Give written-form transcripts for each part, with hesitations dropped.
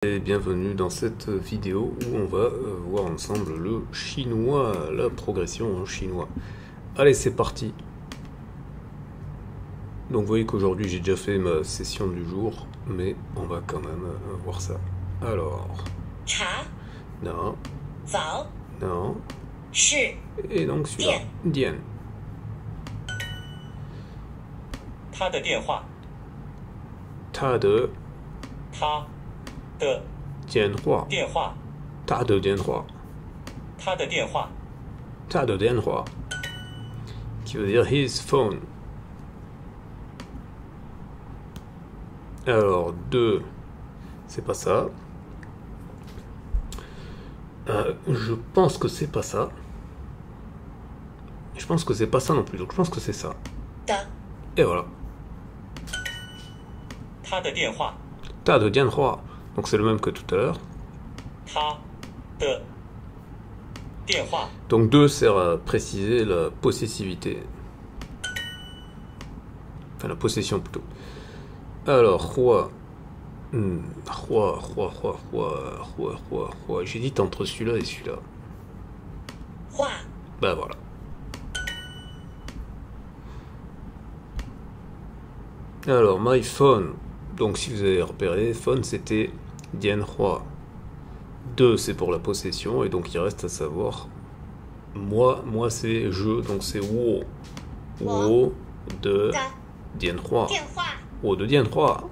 Et bienvenue dans cette vidéo où on va voir ensemble le chinois, la progression en chinois. Allez, c'est parti. Donc vous voyez qu'aujourd'hui j'ai déjà fait ma session du jour, mais on va quand même voir ça. Alors, Cha, non, Zao, non, Shi, et donc celui-là, Dian. 他的电话，他的他的电话，电话，他的电话，他的电话，他的电话 qui veut dire his phone. Alors, 2, c'est pas ça. Je pense que c'est pas ça. Je pense que c'est pas ça non plus, donc je pense que c'est ça. Da, Et voilà. 他的电话， Ta de Dianhua. Donc c'est le même que tout à l'heure. 他的电话， Donc 2 sert à préciser la possessivité. Enfin la possession plutôt. Alors, Hua. Hua. J'hésite entre celui-là et celui-là. Hua, Bah voilà. Alors, my phone. Donc si vous avez repéré, phone c'était Dianhua. 2 c'est pour la possession, et donc il reste à savoir. Moi c'est je, donc c'est Wo. Wo de Da, Dianhua. 电话 Wo de Dianhua.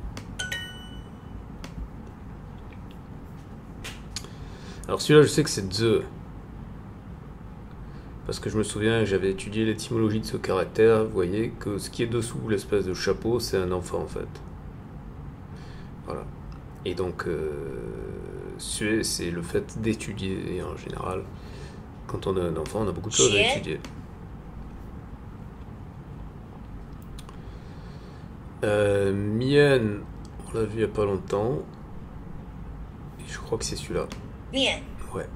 Alors celui-là je sais que c'est the. Parce que je me souviens, j'avais étudié l'étymologie de ce caractère. Vous voyez que ce qui est dessous l'espèce de chapeau, c'est un enfant en fait. Voilà. Et donc, suer, c'est le fait d'étudier. Et en général, quand on a un enfant, on a beaucoup de choses à Chier. étudier. Mien, on l'a vu il n'y a pas longtemps. Et je crois que c'est celui-là. Mian, Ouais.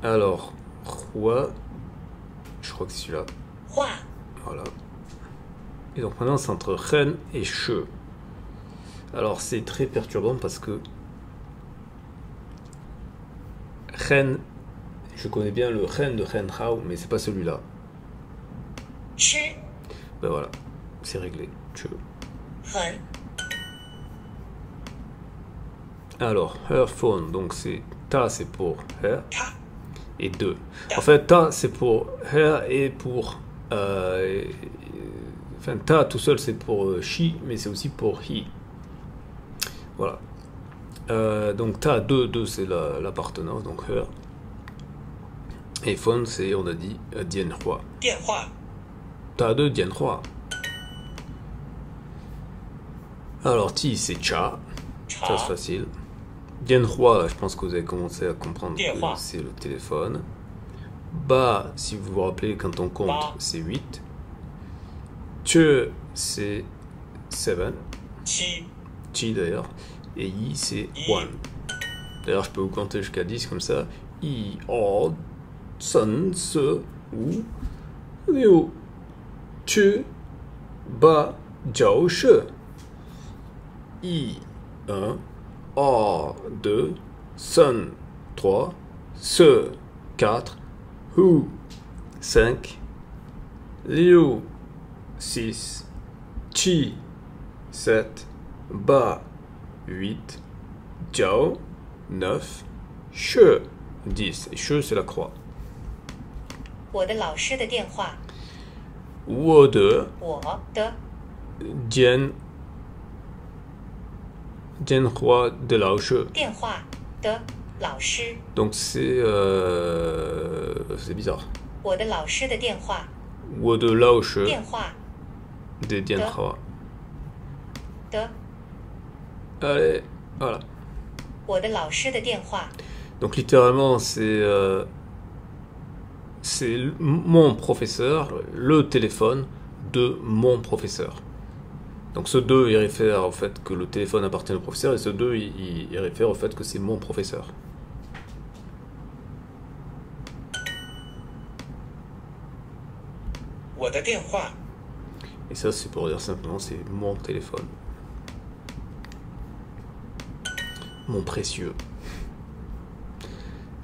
Alors, Hua, je crois que c'est celui-là. Hua, Voilà. Et donc maintenant c'est entre Ren et Che. Alors c'est très perturbant parce que Ren, je connais bien le Ren de Ren Hao, mais c'est pas celui-là. Shi, Ben voilà, c'est réglé. Che. Hen, Alors, her phone, donc c'est ta c'est pour her Ta, et 2. En fait, ta c'est pour her et pour enfin, ta tout seul c'est pour she, mais c'est aussi pour he. Voilà. Donc ta 2 c'est l'appartenance, donc her. Et phone c'est, on a dit, Dianhua. 电话， Ta 2 Dianhua. Alors ti c'est cha, ça c'est 查 facile. Dianhua, je pense que vous avez commencé à comprendre que Dianhua. c'est le téléphone. Ba, si vous vous rappelez, quand on compte, Ba. c'est 8. Che, c'est 7. 七 Chi d'ailleurs. Et Yi, c'est Yi. 1. D'ailleurs, je peux vous compter jusqu'à 10 comme ça. Yi, O, Sun, Se, Wu, Liu, Che, Ba, Jiao, She. I, 1. O, 2. Sun, 3. Se, 4. Hu, 5. Liu, 6. Chi, 7. Ba, 8. Jiao, 9. She, 10. Et She, c'est la croix. 我的老师的电话， Wo de 我的 Dianhua de Lao She. 电话的老师， Donc c'est bizarre. 我的老师的电话， Wo de Lao She 电话 de Dianhua. 的， Allez, voilà. 我的老师的电话， Donc littéralement c'est mon professeur, le téléphone de mon professeur. Donc ce 2 il réfère au fait que le téléphone appartient au professeur, et ce 2 il réfère au fait que c'est mon professeur. 我的电话， Et ça c'est pour dire simplement c'est mon téléphone. mon précieux.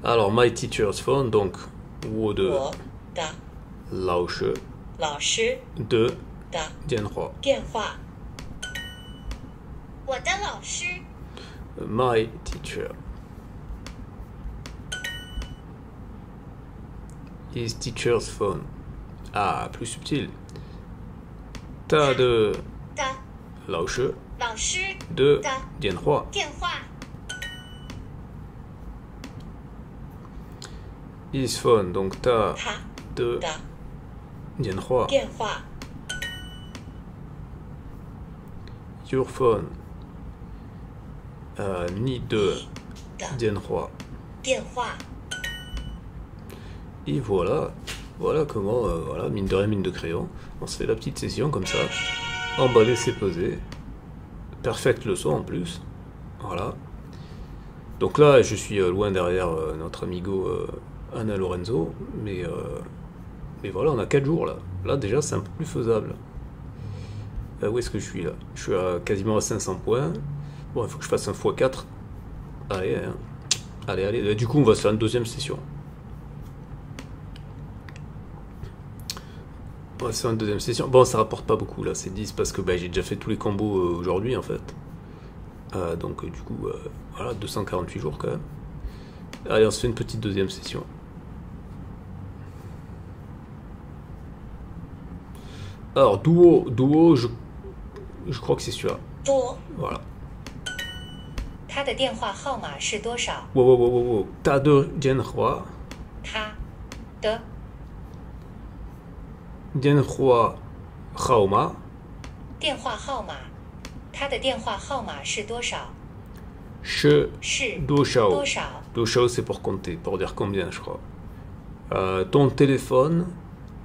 Alors, my teacher's phone, donc, 我的我的老师老师的的电话。电话。我的老师。My teacher. His teacher's phone. Ah, plus subtil. 他的的老师老师的的电话。电话。His phone, donc 他他的的电话。电话。Your phone. 你的的电话。电话。Et voilà, voilà comment, voilà, mine de rien, mine de crayon, on se fait la petite session comme ça. Emballer, c'est poser. Perfecte leçon en plus. Voilà. Donc là, je suis loin derrière notre amigo Anna Lorenzo, mais voilà, on a 4 jours là. Là, déjà, c'est un peu plus faisable. Où est-ce que je suis là? Je suis quasiment à 500 points. Bon, il faut que je fasse un x4. Allez, hein. Allez, allez. Du coup, on va se faire une deuxième session. On va se faire une deuxième session. Bon, ça rapporte pas beaucoup là, c'est 10 parce que bah, j'ai déjà fait tous les combos aujourd'hui en fait. Donc du coup, voilà, 248 jours quand même. Allez, on se fait une petite deuxième session. Alors, duo, je crois que c'est celui-là. 多。 Voilà. 他的电话号码是多少？ Wow. Ta de Dienhua. 他的 Dienhua Haoma. 电话号码。他的电话号码是多少？ Che 是 Do Shao. 多少？ Do Shao, c'est pour compter, pour dire combien, je crois. Ton téléphone.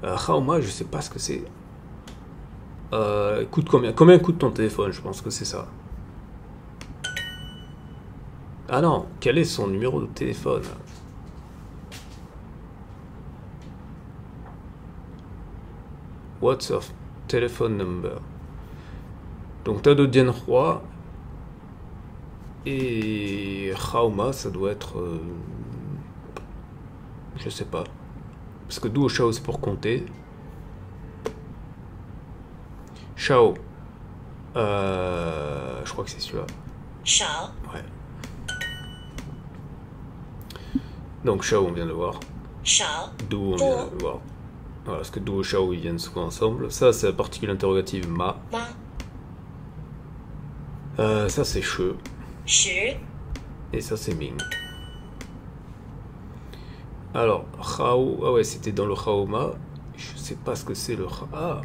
Haoma, je sais pas ce que c'est. Coûte combien? Combien coûte ton téléphone? Je pense que c'est ça. Ah non, quel est son numéro de téléphone? What's your telephone number? Donc t'as de Dienhua et Haoma, ça doit être... je sais pas. Parce que Duo Shao c'est pour compter. Shao. Je crois que c'est celui-là. 少 Ouais. Donc Shao on vient de le voir. 少 Duo on vient de le voir. Voilà, parce que Duo et Shao ils viennent souvent ensemble. Ça c'est la particule interrogative ma. 吗？ Ça c'est che. 十 Et ça c'est ming. Alors, Hao. Ah ouais, c'était dans le Haoma. Je sais pas ce que c'est le Ah,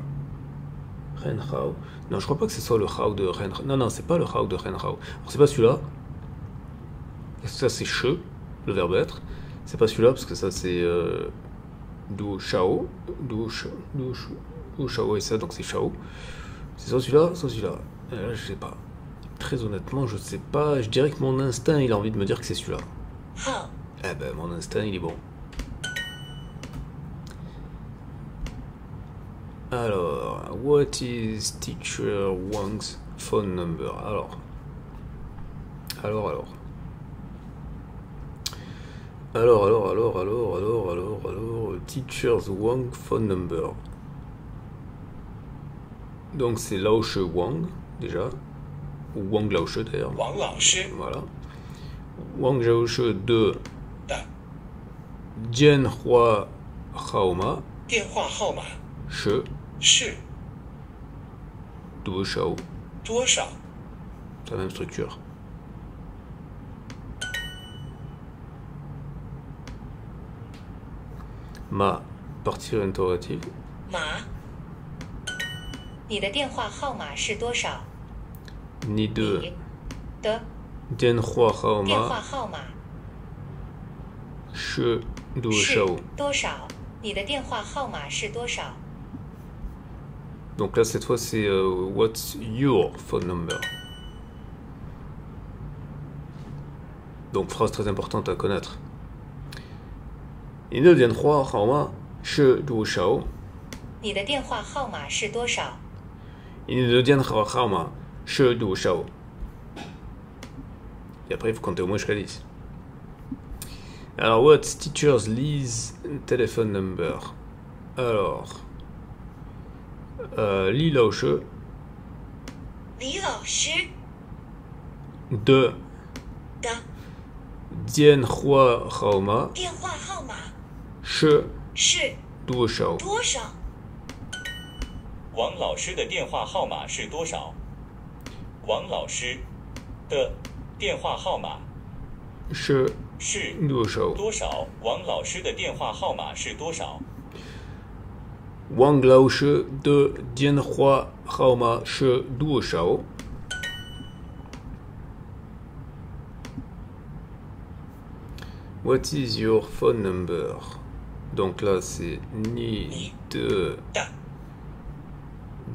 Ren Hao. Non, je crois pas que ce soit le Hao de Ren. Non, c'est pas le Hao de Ren Hao. Alors c'est pas celui-là. Ça c'est che, le verbe être. C'est pas celui-là parce que ça c'est Duo Shao. Duo Shao et ça, donc c'est Shao. C'est soit celui-là, soit celui-là. Là, je sais pas. Très honnêtement, je sais pas. Je dirais que mon instinct, il a envie de me dire que c'est celui-là. 号 Eh ben, mon instinct, il est bon. Alors, what is teacher Wang's phone number? Alors, teacher's Wang phone number. Donc c'est Lao She Wang déjà, ou Wang Lao She d'ailleurs. 王老师 Voilà. Wang Lao She de 的 Jianhua Haoma 电话号码 She 是 Du Shao. 多少？ C'est la même structure. Ma partie interrogative. 码。你的电话号码是多少？ Ni de 你的 Dianhua 电话 Haoma 号码 She Du 是 Shao. 多少？你的电话号码是多少？ Donc là, cette fois, c'est what's your phone number. Donc, phrase très importante à connaître. Ni de Dianhua Haoma She Du Shao. 你的电话号码是多少？ Ni de Dianhua Haoma She Du Shao. Et après, il faut compter au moins jusqu'à 10. Alors, what's teacher's Li's telephone number? Alors, Li Lao She 李老师 de 的 Dian Hua Hao Ma 电话号码 She 是 Du Shao 多少？王老师的电话号码是多少？王老师的电话号码 She 是 Du Shao 多少？王老师的电话号码是多少？ Wang Lao She de Dian Hua Hao Ma She Du Shao. What is your phone number? Donc là c'est Ni de 的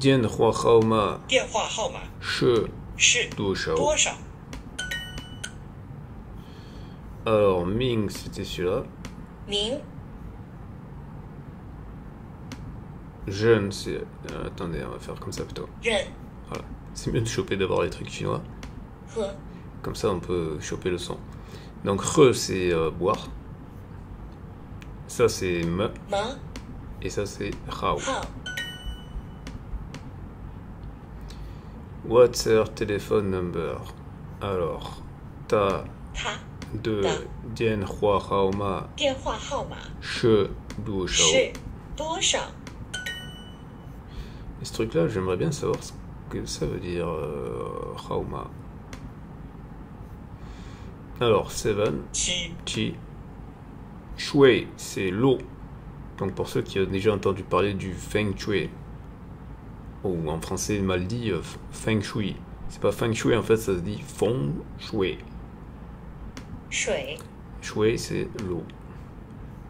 Dian Hua Hao Ma 电话号码 She 是 Du Shao. 多少？ Alors Ming c'était celui-là. 明 Jeune c'est... attendez, on va faire comme ça plutôt. 忍 Voilà. C'est mieux de choper d'abord les trucs chinois. 和 Comme ça on peut choper le son. Donc Re c'est boire. Ça c'est Me. 么 Et ça c'est Hao. 号 What's her telephone number? Alors, Ta 他 de Dian Hua Hao Ma 电话号码 She Du Shao. 是多少？ Et ce truc-là, j'aimerais bien savoir ce que ça veut dire Hao Ma. Alors, Seven, 7 Chi, Shui, c'est l'eau. Donc pour ceux qui ont déjà entendu parler du Feng Shui, ou en français mal dit Feng Shui. C'est pas Feng Shui, en fait ça se dit Feng Shui. 水 Shui c'est l'eau.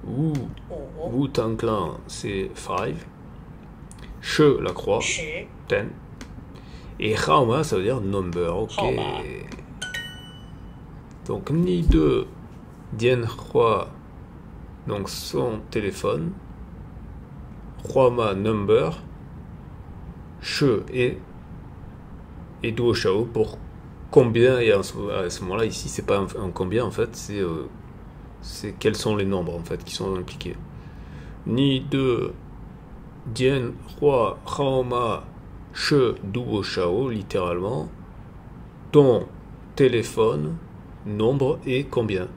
Wu, 五 Wu Tang Clan c'est 5. She la croix, 10 10. Et Haoma ça veut dire number, ok. Haoma. Donc Ni de Dian Hua, donc son téléphone. Huama number. She et Duo Shao pour combien, et à ce moment-là ici c'est pas un combien en fait, c'est quels sont les nombres en fait qui sont impliqués. Ni de Dian Hua Haoma She Duo Shao littéralement ton téléphone nombre et combien.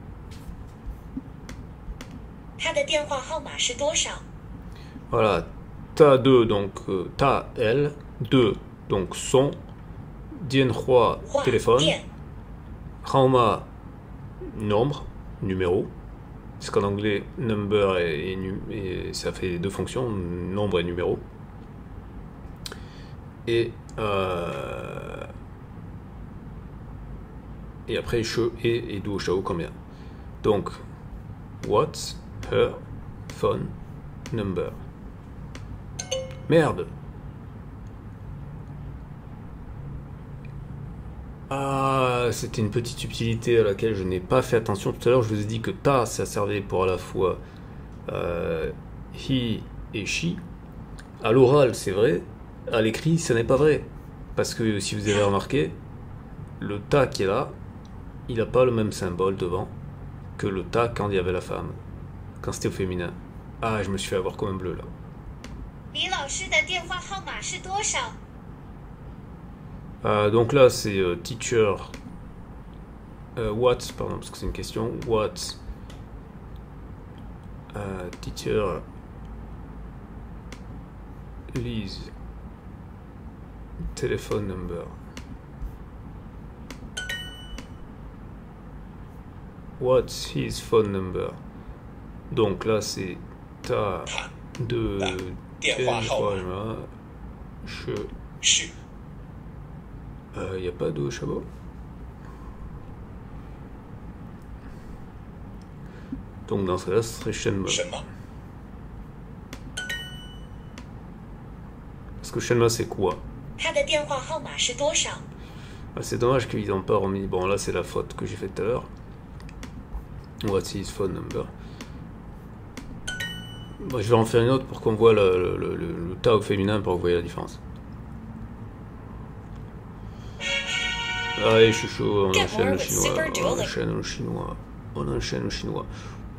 他的电话号码是多少？ Voilà, ta 2 donc ta elle 2 donc son Dian Hua 话 téléphone 电 Haoma nombre numéro parce qu'en anglais number et ça fait deux fonctions nombre et numéro et après She et Duo Shao combien. Donc what's her phone number. Merde. Ah, c'était une petite subtilité à laquelle je n'ai pas fait attention. Tout à l'heure, je vous ai dit que ta, ça servait pour à la fois he et she. À l'oral, c'est vrai. À l'écrit, ce n'est pas vrai. Parce que si vous avez remarqué, le ta qui est là, il n'a pas le même symbole devant que le ta quand il y avait la femme. Quand c'était au féminin. Ah, je me suis fait avoir comme un bleu là. 李老师的电话号码是多少？ Donc là, c'est teacher. What, pardon, parce que c'est une question. What teacher Liz telephone number. What's his phone number? Donc là, c'est ta 他 de 电话号码 She. 是 Il n'y a pas de chabot. Donc dans ce cas-là, ce serait Shenma. 什么？ Parce que Shenma, c'est quoi? 他的电话号码是多少？ Ah, c'est dommage qu'ils n'ont pas remis. Bon, là, c'est la faute que j'ai faite tout à l'heure. What's his phone number? Bon, je vais en faire une autre pour qu'on voit le ta au féminin pour que vous voyez la différence. Allez, je suis chaud, on Get enchaîne more le with chinois, Super on Duolingo. enchaîne le chinois, on enchaîne le chinois.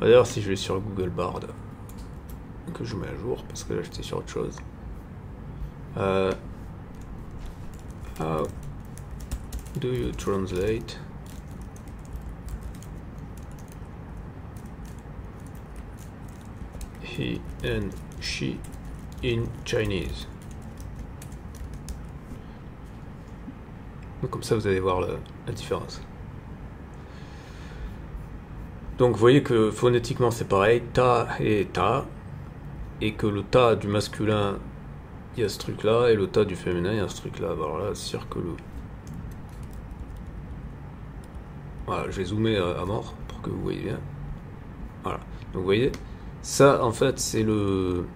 D'ailleurs, si je vais sur Google Bard, que je mets à jour, parce que là j'étais sur autre chose. How do you translate he and she in Chinese? Donc comme ça vous allez voir la différence. Donc vous voyez que phonétiquement c'est pareil, ta et ta, et que le ta du masculin il y a ce truc là, et le ta du féminin il y a ce truc là. Alors là c'est sûr que le... Voilà, je vais zoomer à mort pour que vous voyez bien. Voilà, donc vous voyez, ça en fait c'est le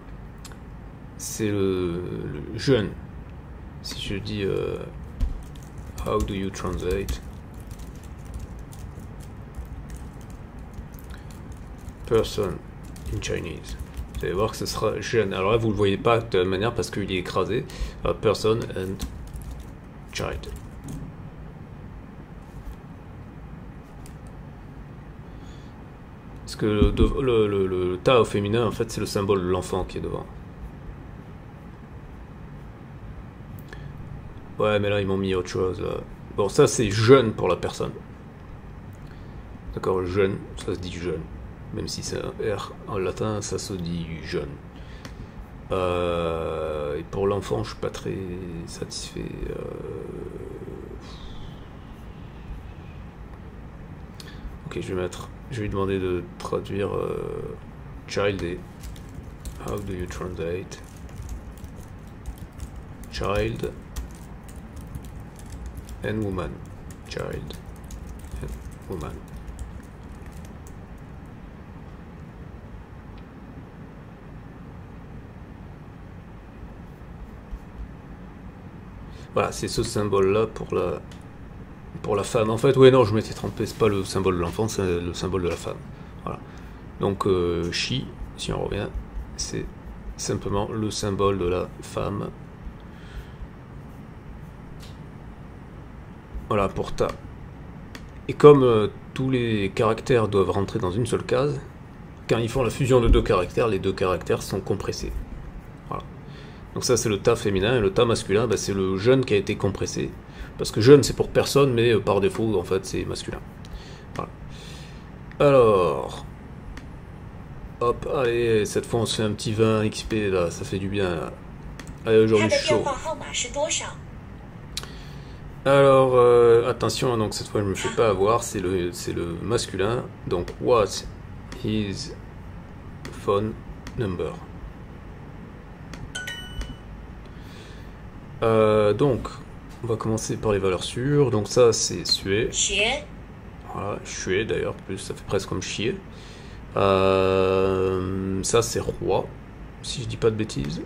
jeune. Si je dis how do you translate person in Chinese, vous allez voir que ce sera jeune. Alors là vous le voyez pas de la même manière parce qu'il est écrasé. Person and child. Parce que le ta au féminin en fait c'est le symbole de l'enfant qui est devant. Ouais mais là ils m'ont mis autre chose là. Bon ça c'est jeune pour la personne. D'accord, jeune, ça se dit jeune. Même si c'est un R en latin, ça se dit jeune. Et pour l'enfant, je suis pas très satisfait. Ok, je vais lui demander de traduire child et how do you translate child and woman, child and woman. Voilà, c'est ce symbole-là pour la femme. En fait, oui, non, je m'étais trompé, c'est pas le symbole de l'enfant, c'est le symbole de la femme. Voilà. Donc, she, si on revient, c'est simplement le symbole de la femme. Voilà, pour ta. Et comme tous les caractères doivent rentrer dans une seule case, quand ils font la fusion de deux caractères, les deux caractères sont compressés. Voilà. Donc ça c'est le ta féminin, et le ta masculin, bah, c'est le jeune qui a été compressé. Parce que jeune c'est pour personne, mais par défaut en fait c'est masculin. Voilà. Alors, hop, allez, cette fois on se fait un petit 20 XP là, ça fait du bien. Là. Allez, aujourd'hui je suis chaud. Alors, attention, donc cette fois je me fais pas avoir, c'est le masculin. Donc, what is phone number? Donc, on va commencer par les valeurs sûres. Donc ça, c'est suer. Voilà, chuer d'ailleurs, plus ça fait presque comme chier. Ça, c'est roi. Si je dis pas de bêtises.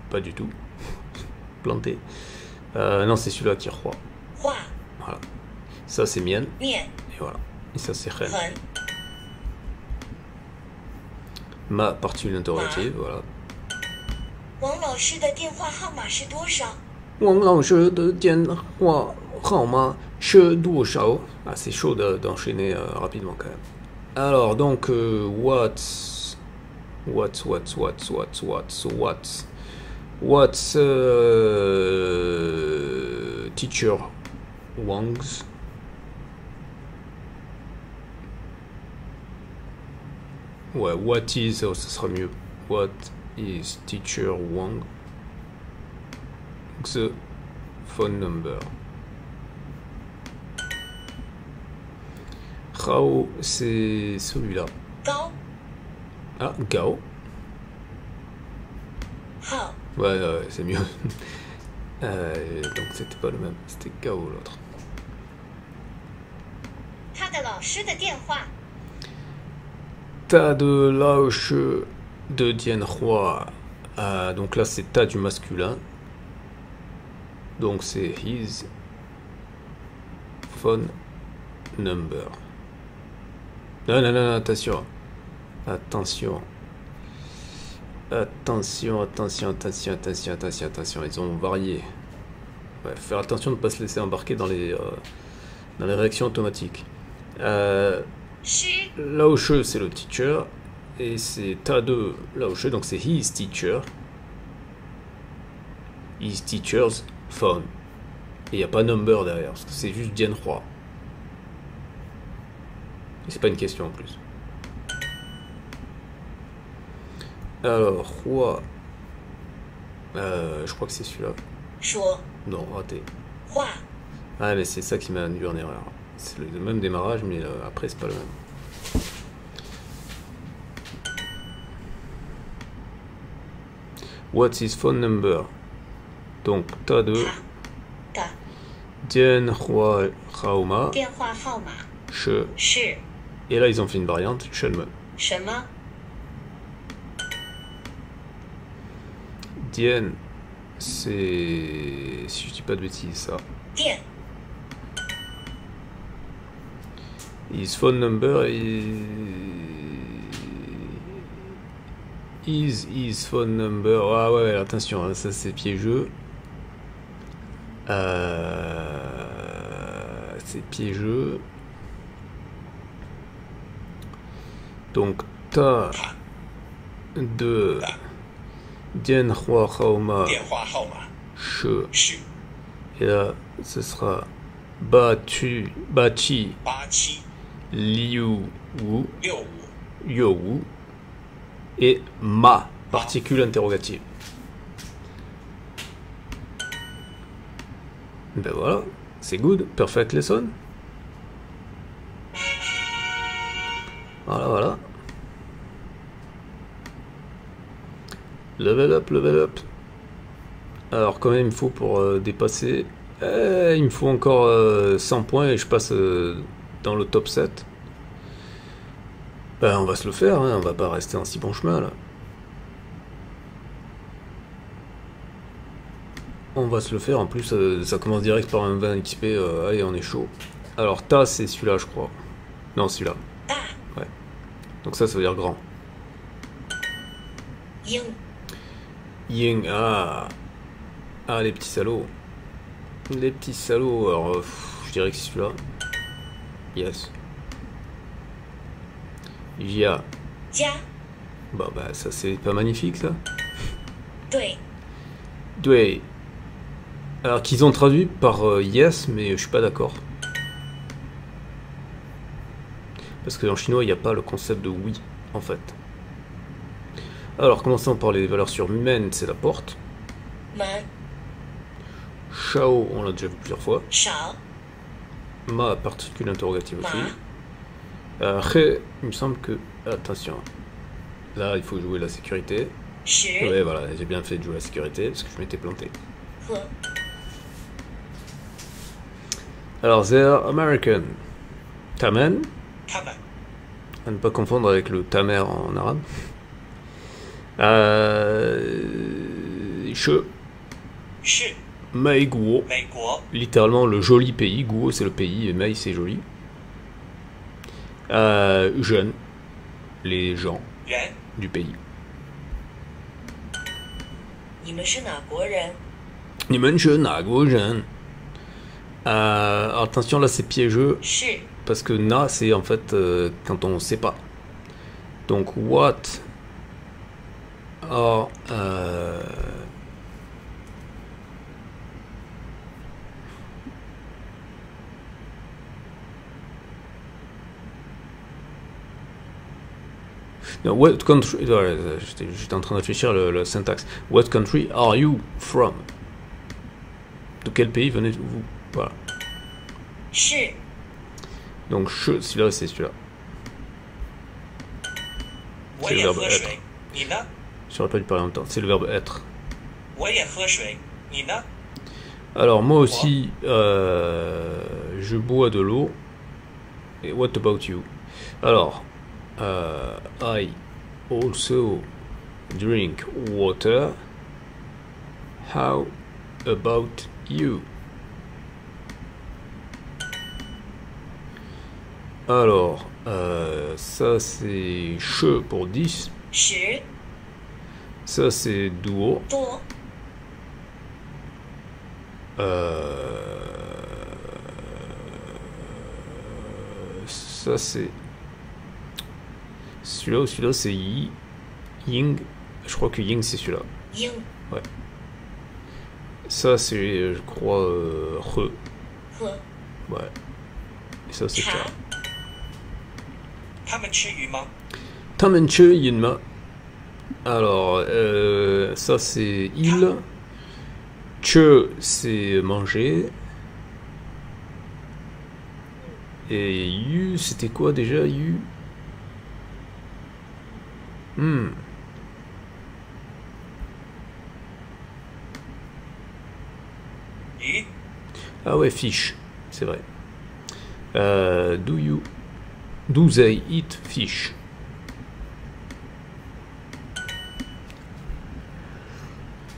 Pas du tout. Planté. Non, c'est celui-là qui est roi. Voilà. Ça, c'est mienne. Et voilà. Et ça, c'est reine. Ma particule interrogative, voilà. Wang Lao Shi de 电话号码是多少? Wang Lao Shi de 电话号码是多少? Ah, c'est chaud d'enchaîner rapidement quand même. Alors, donc, what's teacher Wang's ouais, what is, oh, ça sera mieux. What is teacher Wang's phone number? Rao, c'est celui-là. Gao. Ah, Gao. Ouais, c'est mieux. Donc c'était pas le même, c'était Gao l'autre. Ta de lao shi de Dianhua. Donc là c'est ta du masculin. Donc c'est his phone number. Non, non, non, attention. Attention. Attention, attention, attention, attention, attention, attention. Ils ont varié. Ouais, faire attention de ne pas se laisser embarquer dans les dans les réactions automatiques. 诗 Lao She, c'est le teacher. Et c'est Ta de Lao She, donc c'est his teacher. His teacher's phone. Et il n'y a pas number derrière, parce que c'est juste Dian Hua. Et c'est pas une question en plus. Alors, Hua. Je crois que c'est celui-là. 说 Non, raté. 话 Ah, mais c'est ça qui m'a induit en erreur. C'est le même démarrage, mais après, c'est pas le même. What's his phone number? Donc, Ta de 的 Dian Hua Haoma 电话号码 She. 是 Et là, ils ont fait une variante, Shenme. 什么？ Dian, c'est. Si je dis pas de bêtises, ça. 电 His phone number is his phone number. Ah ouais, attention, hein, ça c'est piégeux. C'est piégeux. Donc, Ta de Dian Hua Haoma 电话号码 She. 是 Et là, ce sera Bachi 87 Liu Wu 65 Yo Wu et Ma, particule interrogative. Ben voilà, c'est good, perfect lesson. Voilà, voilà. Level up, level up. Alors, quand même, il me faut pour dépasser. Il me faut encore 100 points et je passe dans le top 7. Ben, on va se le faire, hein, on va pas rester en si bon chemin là. On va se le faire, en plus ça commence direct par un 20 XP, allez on est chaud. Alors Ta c'est celui-là je crois. Non celui-là. 大 Ouais. Donc ça veut dire grand. 英 Ying, ah. Ah les petits salauds. Les petits salauds, alors je dirais que c'est celui-là. Yes. Jia. 加 Bah ça c'est pas magnifique ça. 对 Dui. Alors qu'ils ont traduit par yes, mais je suis pas d'accord. Parce que en chinois, il n'y a pas le concept de oui, en fait. Alors, commençons par les valeurs sur men, c'est la porte. 门 Shao, on l'a déjà vu plusieurs fois. 少 Ma, particule interrogative aussi. Ma. He, il me semble que... Attention. Là, il faut jouer la sécurité. 十 Ouais, voilà, j'ai bien fait de jouer la sécurité, parce que je m'étais planté. 和 Alors, they're American. Tamen, 他们 à ne pas confondre avec le tamer en arabe. She, 是 Mei Guo, 美国 littéralement le joli pays. Guo c'est le pays et Mei c'est joli. Jeunes, les gens 人 du pays. 你们是哪国人？ Ni men je na guo jeune. Alors, attention là c'est piégeux 是 parce que na c'est en fait quand on sait pas. Donc what are no, what country j'étais en train de réfléchir le syntaxe. What country are you from? De quel pays venez-vous? Voilà. 是 Donc celui-là c'est celui-là. 我 C'est le 也 verbe 喝 être. 水，你呢？ J'aurais pas dû parler en même temps. C'est le verbe être. 我也喝水，你呢？ Alors moi aussi, je bois de l'eau. Et what about you? Alors, I also drink water. How about you? Alors, ça c'est che pour 10. 十 Ça c'est duo. 多 Euh, ça c'est... Celui-là ou celui-là c'est Ying. Je crois que Ying c'est celui-là. Ying. Ouais. Ça c'est, je crois, He. He. Ouais. Et ça c'est Cha. Cha. 他们吃鱼吗？ Tamenche Yinma. Alors, ça c'est il. Che c'est manger. Et Yu c'était quoi déjà Yu?鱼 Ah ouais, fish, c'est vrai. Do they eat fish?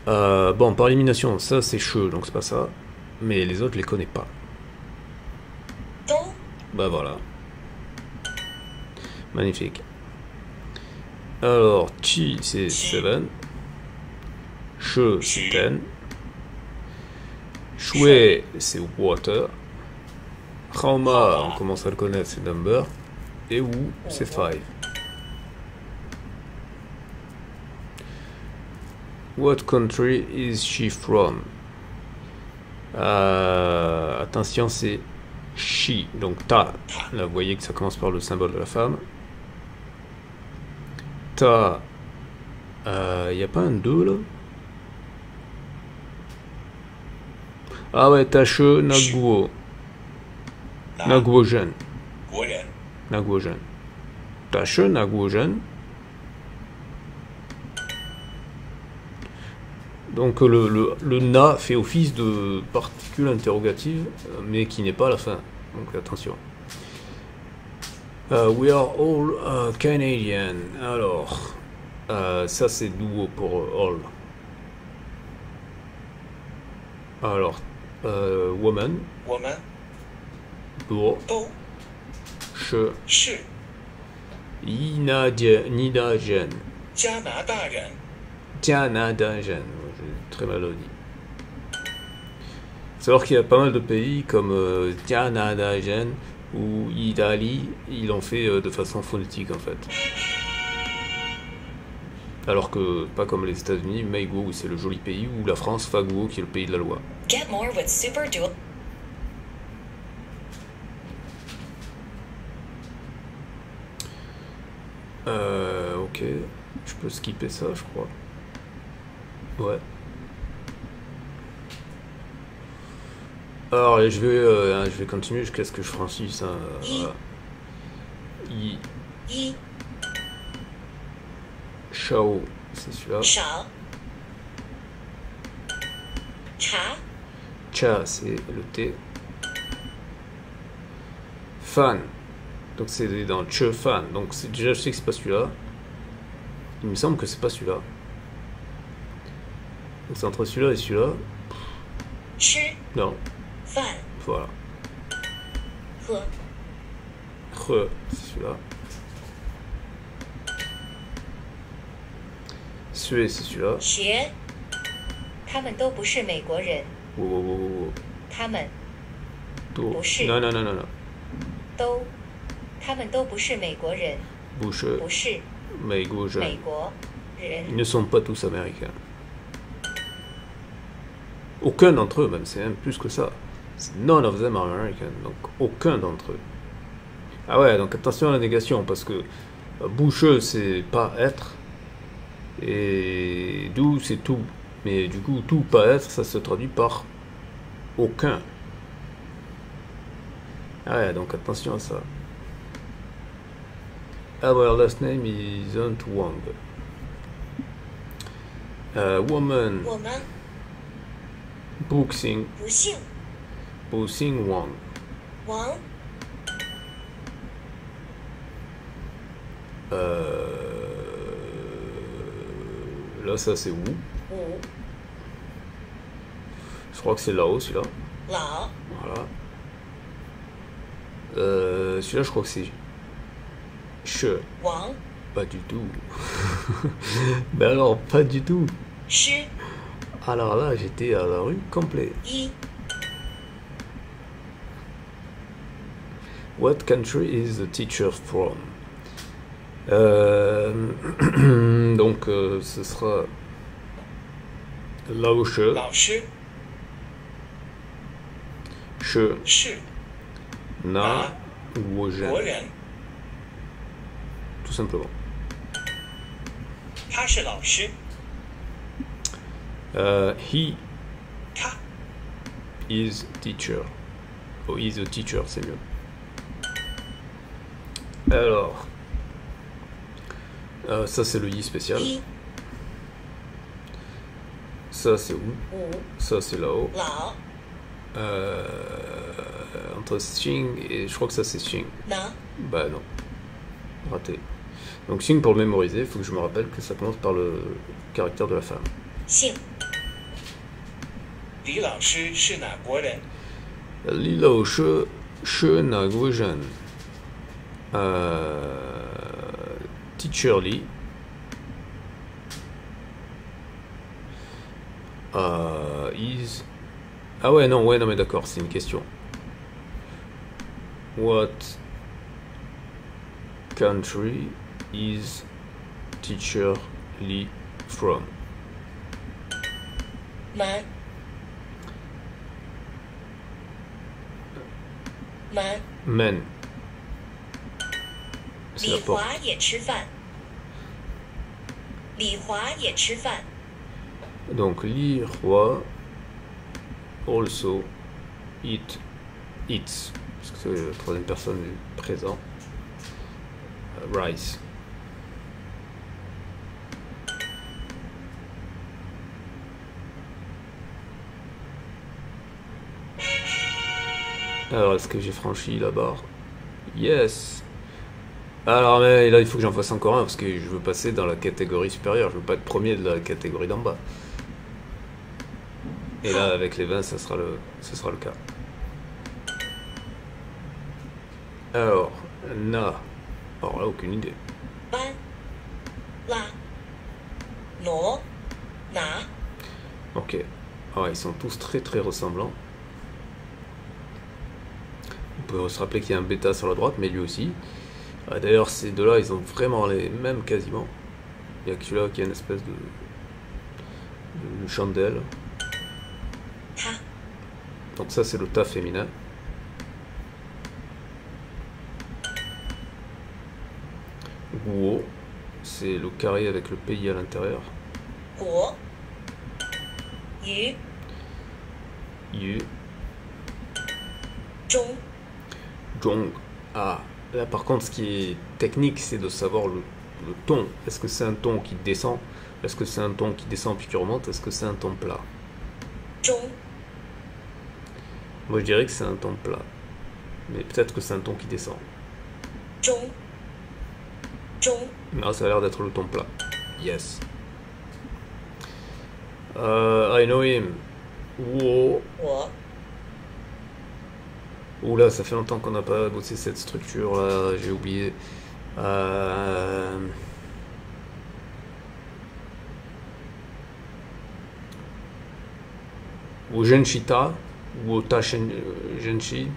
Bon, par élimination, ça c'est che, donc c'est pas ça. Mais les autres, je les connais pas. Do. Bah voilà. Magnifique. Alors, chi c'est 7. Che c'est 10. Shui c'est water. Haoma, on commence à le connaître, c'est number. Et Wu c'est 5. What country is she from? Attention, c'est she, donc ta. Là, vous voyez que ça commence par le symbole de la femme. Ta. Y a pas un 2 là? Ah ouais, Tache Naguo. Naguojen. 国人 Naguojen. Tache Naguojen. Donc le na fait office de particule interrogative, mais qui n'est pas à la fin. Donc attention. We are all Canadian. Alors, ça c'est duo pour all. Alors, woman, 我们 duo, 都 che, 是 Ninajen, 加拿大人。 Canadagen. J'ai très mal dit. Savoir qu'il y a pas mal de pays comme Canadagen ou Italie, ils l'ont fait de façon phonétique en fait. Alors que pas comme les États-Unis, Meigo où c'est le joli pays, ou la France, Faguo qui est le pays de la loi. Get more with Super Dual. Ok, je peux skipper ça, je crois. Ouais. Alors, je vais continuer jusqu'à ce que je franchisse un. Voilà. Yi. Shao, c'est celui-là. Shao. Cha. Cha, c'est le T. Fan. Donc c'est dans Che Fan. Donc déjà, je sais que c'est pas celui-là. Il me semble que c'est pas celui-là. Donc c'est entre celui-là et celui-là. Shi. Non, Fan. voilà. He. Re, c'est celui-là. Sue, c'est celui-là. 学。他们都不是美国人。Wow. 他们 Do. 不是。 Non. 都。他们都不是美国人。 Bouche, 不是 Meigo, 美国人。 Ils ne sont pas tous américains. Aucun d'entre eux, même, c'est même plus que ça. None of them are American. Donc, aucun d'entre eux. Ah ouais, donc attention à la négation, parce que boucheux, c'est pas être. Et d'où, c'est tout. Mais du coup, tout, pas être, ça se traduit par aucun. Ah ouais, donc attention à ça. Our last name isn't Wang. Woman, 我们 boxing, 不姓 boxing Wang. 王。 Là, ça c'est où? 武 Je crois que c'est là-haut, celui-là. 老 Voilà. Celui-là, je crois que c'est Che. 王 Pas du tout. Ben alors, pas du tout. 诗 Alors là, j'étais à la rue complet. 一 What country is the teacher from? Donc ce sera Lao She, 老师 She, 是 Na, Wo 国 Zhen, 人， tout simplement. 他是老师， He 他 is teacher. Oh, is a teacher, c'est mieux. Alors, ça c'est le I spécial. 一 Ça c'est où? 五 Ça c'est là-haut. 老 Entre Xing et je crois que ça c'est Xing. 能 Bah non, raté. Donc Xing pour le mémoriser, il faut que je me rappelle que ça commence par le caractère de la femme. 姓 李老师是哪国人？ Li Lao She, She Na Guo Zhen. Teacher Li. Is. Ah ouais, non, mais d'accord, c'est une question. What country is teacher Li from? 门门 Men. C'est 李 la porte. 华也吃饭，李华也吃饭， Donc Li Hua also eats, parce que c'est la troisième personne du présent. Rice. Alors, est-ce que j'ai franchi la barre? Yes! Alors, mais là, il faut que j'en fasse encore un, parce que je veux passer dans la catégorie supérieure, je veux pas être premier de la catégorie d'en bas. Et là, avec les 20, ce sera le cas. Alors, Na. Alors là, aucune idée. 搬拉挪拿 Ok. Alors, ils sont tous très très ressemblants. On peut se rappeler qu'il y a un bêta sur la droite, mais lui aussi. D'ailleurs, ces deux-là, ils ont vraiment les mêmes quasiment. Il y a que celui-là qui a une espèce de chandelle. 他 Donc ça, c'est le ta féminin. Guo, c'est le carré avec le pays à l'intérieur. 国鱼 Yu, 中 Zhong. Ah, là par contre, ce qui est technique, c'est de savoir le ton. Est-ce que c'est un ton qui descend? Est-ce que c'est un ton qui descend puis qui remonte? Est-ce que c'est un ton plat? 中 Moi, je dirais que c'est un ton plat. Mais peut-être que c'est un ton qui descend. 中中 Ah, ça a l'air d'être le ton plat. Yes. I know him. Wow. 我 Oula, ça fait longtemps qu'on n'a pas bossé cette structure là, j'ai oublié. Ou Genshita, ou Ota Genshi.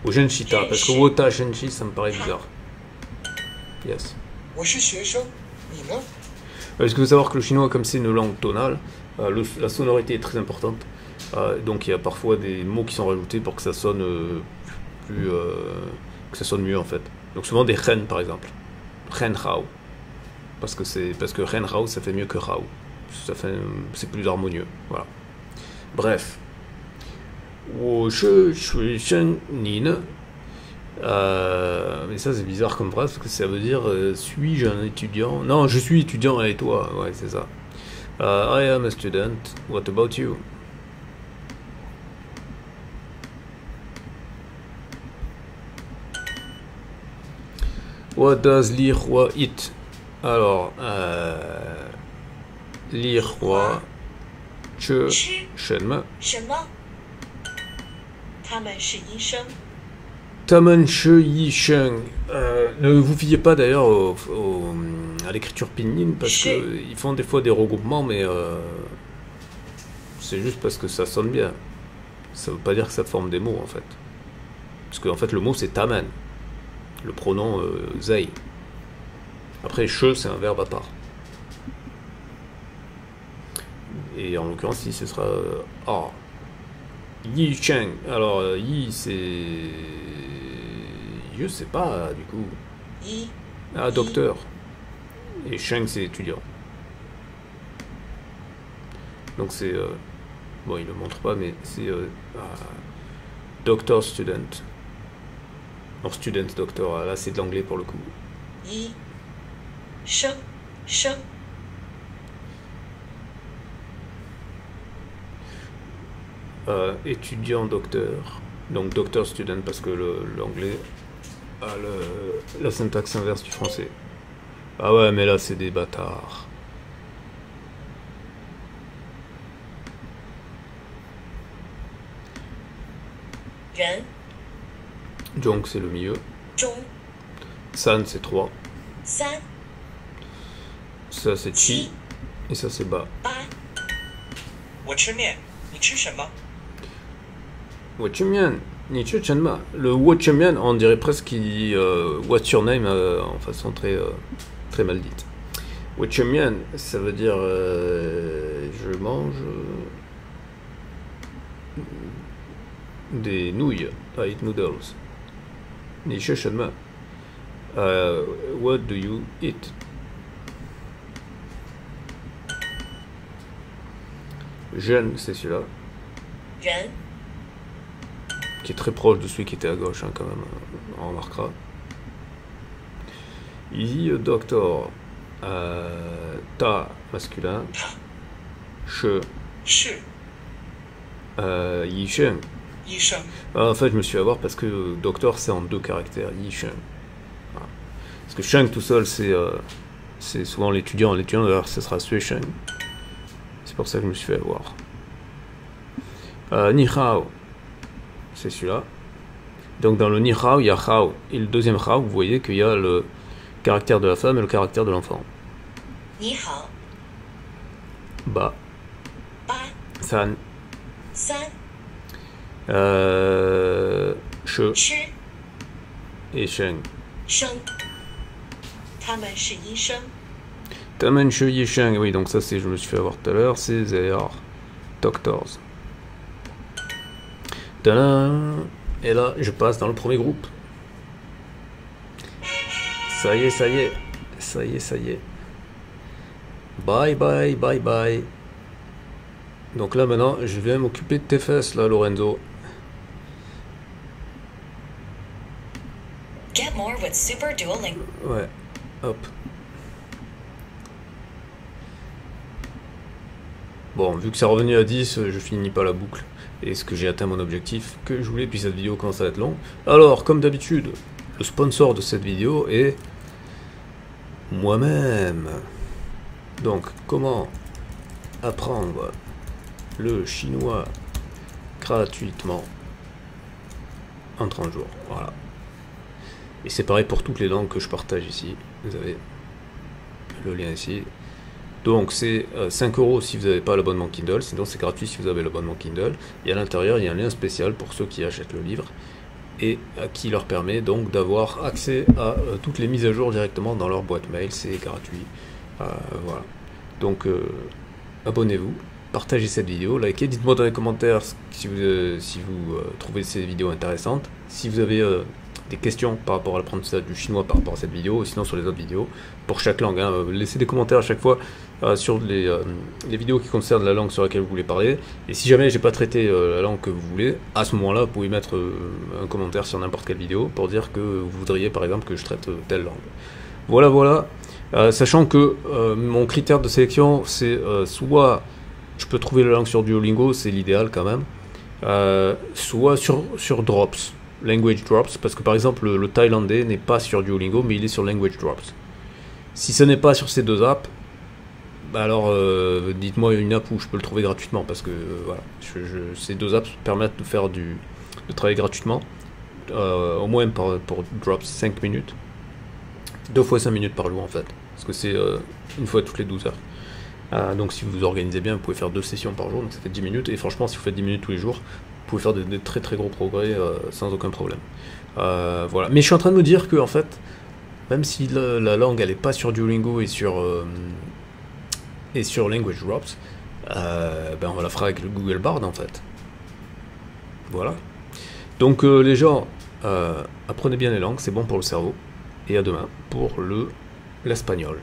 Ou Genshita, parce que Ota Genshi, ça me paraît bizarre. Yes. 我是学生，你呢？ Parce qu'il faut savoir que le chinois, comme c'est une langue tonale, la sonorité est très importante. Donc il y a parfois des mots qui sont rajoutés pour que ça sonne que ça sonne mieux en fait. Donc souvent des ren par exemple. Ren hao. Parce que ren hao ça fait mieux que hao. C'est plus harmonieux. Voilà. Bref. Wo she shui shen ni ne. Mais ça c'est bizarre comme phrase parce que ça veut dire suis-je un étudiant? Non, je suis étudiant et toi? Ouais, c'est ça. I am a student. What about you? What does Li Hua eat? Alors, Li Hua Che 吃 Shen Me 什么？他们是医生。 Tamen She Yi Sheng. Ne vous fiez pas d'ailleurs à l'écriture pinyin parce qu'ils font des fois des regroupements, mais c'est juste parce que ça sonne bien. Ça veut pas dire que ça forme des mots en fait. Parce qu'en fait, le mot, c'est tamen. Le pronom zei. Après, che, c'est un verbe à part. Et en l'occurrence, ici, ce sera a. Yi Cheng. Alors, Yi, c'est... Je sais pas, du coup. Yi. Ah, docteur. Et Cheng, c'est étudiant. Donc, c'est... bon, il ne le montre pas, mais c'est... doctor student. Or, student, doctor. Là, c'est de l'anglais pour le coup. Yi. Sheng. Sheng. Étudiant docteur, donc docteur student parce que l'anglais a la syntaxe inverse du français. Ah ouais, mais là c'est des bâtards. Ren. Donc c'est le milieu. Zhong. San c'est 3. San. Ça c'est chi. Et ça c'est ba. Ba. 我吃面，你吃什么？ What's your name? Le What's your name, on dirait presque qu'il dit What's your name en façon très, très mal dite. What's your name, ça veut dire je mange des nouilles. I eat noodles. What do you eat? Jeune, c'est celui-là. Ren. Qui est très proche de celui qui était à gauche, hein, quand même, on remarquera. Yi doctor, ta masculin, che, 是 yi shen. 医生。 En fait, je me suis fait avoir parce que docteur c'est en 2 caractères, yi shen. Voilà. Parce que sheng tout seul c'est souvent l'étudiant, d'ailleurs ce sera sui sheng. C'est pour ça que je me suis fait avoir. Ni hao. C'est celui-là. Donc dans le ni hao, il y a hao. Et le deuxième hao, vous voyez qu'il y a le caractère de la femme et le caractère de l'enfant. Ni hao. Ba. Ba. San. San. Che. Shi. Et sheng. 生。他们是医生。 Tamen che yi sheng. Oui, donc ça c'est, je me suis fait avoir tout à l'heure, c'est they are doctors. Tadam. Et là, je passe dans le premier groupe. Ça y est, ça y est. Ça y est, ça y est. Bye bye, bye bye. Donc là maintenant, je vais m'occuper de tes fesses là, Lorenzo. Get more with Super Duolingo. Ouais, hop. Bon, vu que c'est revenu à 10, je finis pas la boucle. Est-ce que j'ai atteint mon objectif que je voulais, puis cette vidéo commence à être longue. Alors, comme d'habitude, le sponsor de cette vidéo est moi-même. Donc, comment apprendre le chinois gratuitement en 30 jours. Voilà. Et c'est pareil pour toutes les langues que je partage ici. Vous avez le lien ici. Donc c'est 5 € si vous n'avez pas l'abonnement Kindle, sinon c'est gratuit si vous avez l'abonnement Kindle. Et à l'intérieur, il y a un lien spécial pour ceux qui achètent le livre et qui leur permet donc d'avoir accès à toutes les mises à jour directement dans leur boîte mail. C'est gratuit. Voilà. Donc abonnez-vous, partagez cette vidéo, likez, dites-moi dans les commentaires si vous trouvez ces vidéos intéressantes. Si vous avez des questions par rapport à l'apprentissage du chinois par rapport à cette vidéo, ou sinon sur les autres vidéos, pour chaque langue, hein, laissez des commentaires à chaque fois sur les vidéos qui concernent la langue sur laquelle vous voulez parler, et si jamais j'ai pas traité la langue que vous voulez, à ce moment là vous pouvez mettre un commentaire sur n'importe quelle vidéo pour dire que vous voudriez par exemple que je traite telle langue. Voilà, voilà. Sachant que mon critère de sélection c'est soit je peux trouver la langue sur Duolingo, c'est l'idéal quand même, soit sur Drops, Language Drops, parce que par exemple le thaïlandais n'est pas sur Duolingo mais il est sur Language Drops. Si ce n'est pas sur ces deux apps, bah alors dites-moi une app où je peux le trouver gratuitement, parce que voilà, ces deux apps permettent de faire de travailler gratuitement, au moins pour Drops 5 minutes, 2 fois 5 minutes par jour en fait, parce que c'est une fois toutes les 12 heures. Donc si vous vous organisez bien, vous pouvez faire 2 sessions par jour, donc ça fait 10 minutes, et franchement si vous faites 10 minutes tous les jours, pouvez faire de très très gros progrès sans aucun problème. Voilà. Mais je suis en train de me dire que, en fait, même si la langue elle est pas sur Duolingo et sur Language Drops, ben on la fera avec le Google Bard en fait. Voilà. Donc les gens, apprenez bien les langues, c'est bon pour le cerveau. Et à demain pour l'espagnol.